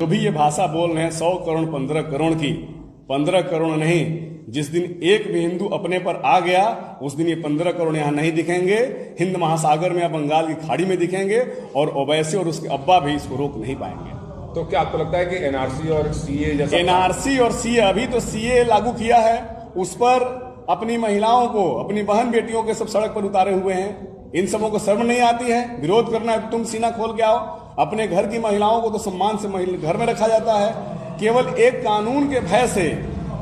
जो भी ये भाषा बोल रहे हैं 100 करोड़ 15 करोड़ की, 15 करोड़ नहीं, जिस दिन एक भी हिंदू अपने पर आ गया उस दिन ये 15 करोड़ यहाँ नहीं दिखेंगे, हिंद महासागर में या बंगाल की खाड़ी में दिखेंगे और ओवैसी और उसके अब्बा भी इसको रोक नहीं पाएंगे। तो क्या आपको लगता है कि एनआरसी और सीए जैसा? एनआरसी और सीए, अभी तो सीए लागू किया है, उस पर अपनी महिलाओं को, अपनी बहन बेटियों के सब सड़क पर उतारे हुए हैं। इन सबों को शर्म नहीं आती है? विरोध करना है तुम सीना खोल के आओ। अपने घर की महिलाओं को तो सम्मान से घर में रखा जाता है। केवल एक कानून के भय से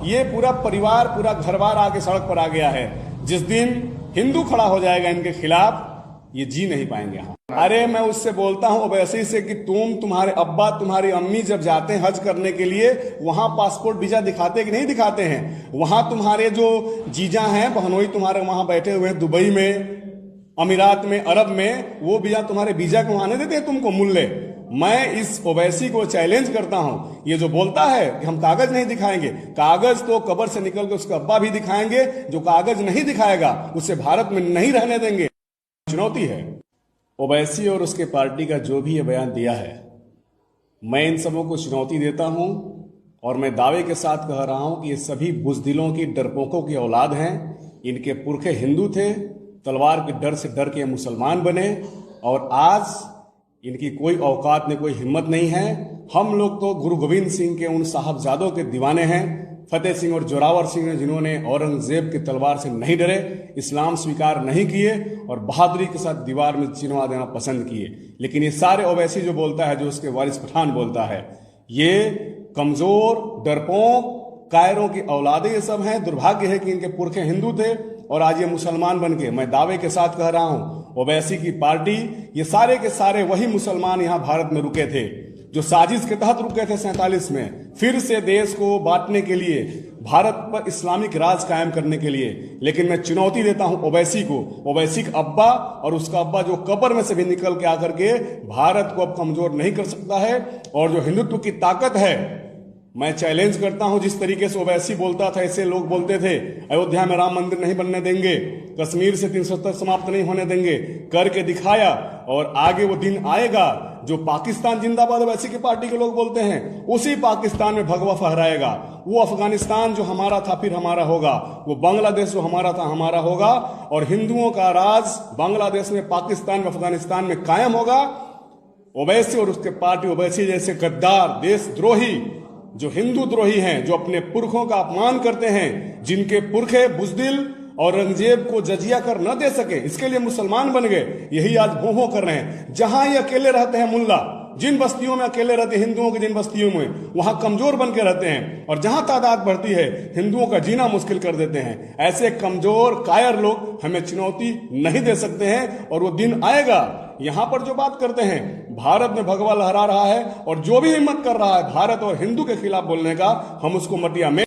ये पूरा परिवार, पूरा घरबार आके सड़क पर आ गया है। जिस दिन हिंदू खड़ा हो जाएगा इनके खिलाफ, ये जी नहीं पाएंगे यहाँ। अरे मैं उससे बोलता हूं ओवैसी से कि तुम्हारे अब्बा, तुम्हारी अम्मी जब जाते हैं हज करने के लिए, वहां पासपोर्ट वीजा दिखाते कि नहीं दिखाते हैं? वहां तुम्हारे जो जीजा हैं, बहनोई तुम्हारे वहां बैठे हुए हैं दुबई में, अमीरात में, अरब में, वो वीजा तुम्हारे वीजा को आने देते हैं तुमको मुल्ले? मैं इस ओवैसी को चैलेंज करता हूं, ये जो बोलता है कि हम कागज नहीं दिखाएंगे, कागज तो कब्र से निकल के उसका अब्बा भी दिखाएंगे। जो कागज नहीं दिखाएगा उसे भारत में नहीं रहने देंगे। चुनौती है ओवैसी और उसके पार्टी का जो भी ये बयान दिया है, मैं इन सबों को चुनौती देता हूं और मैं दावे के साथ कह रहा हूं कि ये सभी बुजदिलों की, डरपोकों की औलाद हैं। इनके पुरखे हिंदू थे, तलवार के डर से डर के मुसलमान बने और आज इनकी कोई औकात में, कोई हिम्मत नहीं है। हम लोग तो गुरु गोविंद सिंह के उन साहबजादों के दीवाने हैं, फतेह सिंह और जोरावर सिंह ने, जिन्होंने औरंगजेब की तलवार से नहीं डरे, इस्लाम स्वीकार नहीं किए और बहादुरी के साथ दीवार में चिनवा देना पसंद किए। लेकिन ये सारे ओवैसी जो बोलता है, जो उसके वारिस पठान बोलता है, ये कमजोर, डरपोक, कायरों की औलादे ये सब हैं। दुर्भाग्य है कि इनके पुरखे हिंदू थे और आज ये मुसलमान बन के, मैं दावे के साथ कह रहा हूं, ओवैसी की पार्टी, ये सारे के सारे वही मुसलमान यहां भारत में रुके थे जो साजिश के तहत रुके थे 47 में, फिर से देश को बांटने के लिए, भारत पर इस्लामिक राज कायम करने के लिए। लेकिन मैं चुनौती देता हूं ओवैसी को, ओवैसी का अब्बा और उसका अब्बा जो कब्र में से भी निकल के आकर के भारत को अब कमजोर नहीं कर सकता है। और जो हिंदुत्व की ताकत है, मैं चैलेंज करता हूं, जिस तरीके से ओवैसी बोलता था ऐसे लोग बोलते थे, अयोध्या में राम मंदिर नहीं बनने देंगे, कश्मीर से 370 समाप्त नहीं होने देंगे, करके दिखाया। और आगे वो दिन आएगा जो पाकिस्तान जिंदाबाद ओवैसी की पार्टी के लोग बोलते हैं, उसी पाकिस्तान में भगवा फहराएगा। वो अफगानिस्तान जो हमारा था फिर हमारा होगा, वो बांग्लादेश जो हमारा था हमारा होगा, और हिंदुओं का राज बांग्लादेश में, पाकिस्तान में, अफगानिस्तान में कायम होगा। ओवैसी और उसके पार्टी, ओवैसी जैसे गद्दार, देशद्रोही, जो हिंदू द्रोही हैं, जो अपने पुरखों का अपमान करते हैं, जिनके पुरखे बुजदिल औरंगजेब को जजिया कर न दे सके, इसके लिए मुसलमान बन गए, यही आज भों कर रहे हैं। जहां ये अकेले रहते हैं मुल्ला, जिन बस्तियों में अकेले रहते हैं हिंदुओं की, जिन बस्तियों में, वहां कमजोर बन के रहते हैं, और जहां तादाद बढ़ती है हिंदुओं का जीना मुश्किल कर देते हैं। ऐसे कमजोर कायर लोग हमें चुनौती नहीं दे सकते हैं। और वो दिन आएगा, यहां पर जो बात करते हैं, भारत में भगवा लहरा रहा है और जो भी हिम्मत कर रहा है भारत और हिंदू के खिलाफ बोलने का, हम उसको मटिया में।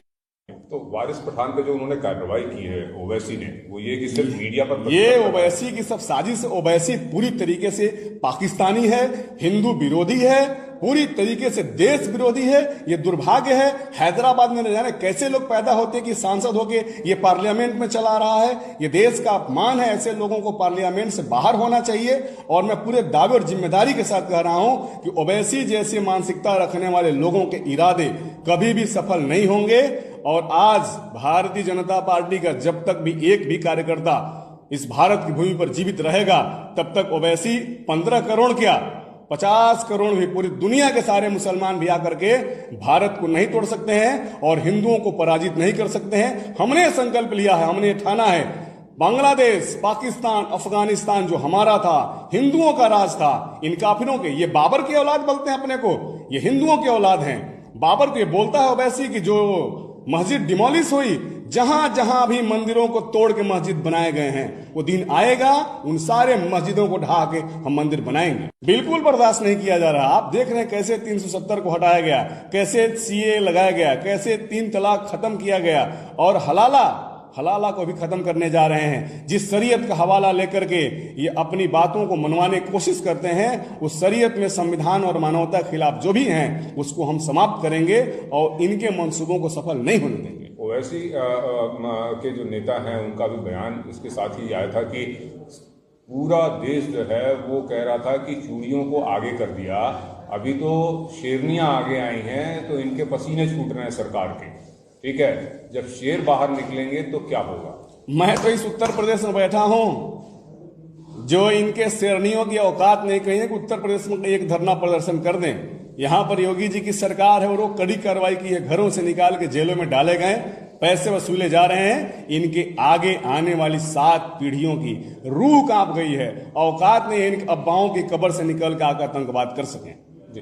तो वारिस पठान पे जो उन्होंने कार्रवाई की है ओवैसी ने, वो ये कि सिर्फ मीडिया पर, ये ओवैसी की सब साजिश है। ओवैसी पूरी तरीके से पाकिस्तानी है, हिंदू विरोधी है, पूरी तरीके से देश विरोधी है। ये दुर्भाग्य है, हैदराबाद में न जाने कैसे लोग पैदा होते कि सांसद होके ये पार्लियामेंट में चला रहा है। ये देश का अपमान है, ऐसे लोगों को पार्लियामेंट से बाहर होना चाहिए। और मैं पूरे दावे और जिम्मेदारी के साथ कह रहा हूं कि ओवैसी जैसी मानसिकता रखने वाले लोगों के इरादे कभी भी सफल नहीं होंगे। और आज भारतीय जनता पार्टी का जब तक भी एक भी कार्यकर्ता इस भारत की भूमि पर जीवित रहेगा, तब तक ओवैसी 15 करोड़ क्या, 50 करोड़ भी, पूरी दुनिया के सारे मुसलमान भी आकर के भारत को नहीं तोड़ सकते हैं और हिंदुओं को पराजित नहीं कर सकते हैं। हमने संकल्प लिया है, हमने ठाना है, बांग्लादेश, पाकिस्तान, अफगानिस्तान जो हमारा था, हिंदुओं का राज था, इन काफिरों के, ये बाबर की औलाद बोलते हैं अपने को, ये हिंदुओं की औलाद हैं। बाबर को ये बोलता है ओवैसी कि जो मस्जिद डिमोलिश हुई, जहां जहां भी मंदिरों को तोड़ के मस्जिद बनाए गए हैं, वो दिन आएगा उन सारे मस्जिदों को ढहा के हम मंदिर बनाएंगे। बिल्कुल बर्दाश्त नहीं किया जा रहा। आप देख रहे हैं कैसे 370 को हटाया गया, कैसे सीए लगाया गया, कैसे 3 तलाक खत्म किया गया, और हलाला को भी खत्म करने जा रहे हैं। जिस शरीयत का हवाला लेकर के ये अपनी बातों को मनवाने की कोशिश करते हैं, उस शरीयत में संविधान और मानवता के खिलाफ जो भी हैं उसको हम समाप्त करेंगे और इनके मंसूबों को सफल नहीं होने देंगे। ओवैसी के जो नेता हैं उनका भी बयान इसके साथ ही आया था कि पूरा देश जो है वो कह रहा था कि चूड़ियों को आगे कर दिया अभी तो शेरनियां आगे आई हैं तो इनके पसीने छूट रहे हैं सरकार के, ठीक है। जब शेर बाहर निकलेंगे तो क्या होगा? मैं तो इस उत्तर प्रदेश में बैठा हूं, जो इनके शेरनियों की औकात नहीं कही है कि उत्तर प्रदेश में एक धरना प्रदर्शन कर दें। यहां पर योगी जी की सरकार है और वो कड़ी कार्रवाई की है, घरों से निकाल के जेलों में डाले गए, पैसे वसूले जा रहे हैं। इनके आगे आने वाली 7 पीढ़ियों की रूह कांप गई है। औकात नहीं है इन अब्बाओं की कब्र से निकल के आकर आतंकवाद कर सकें। जी।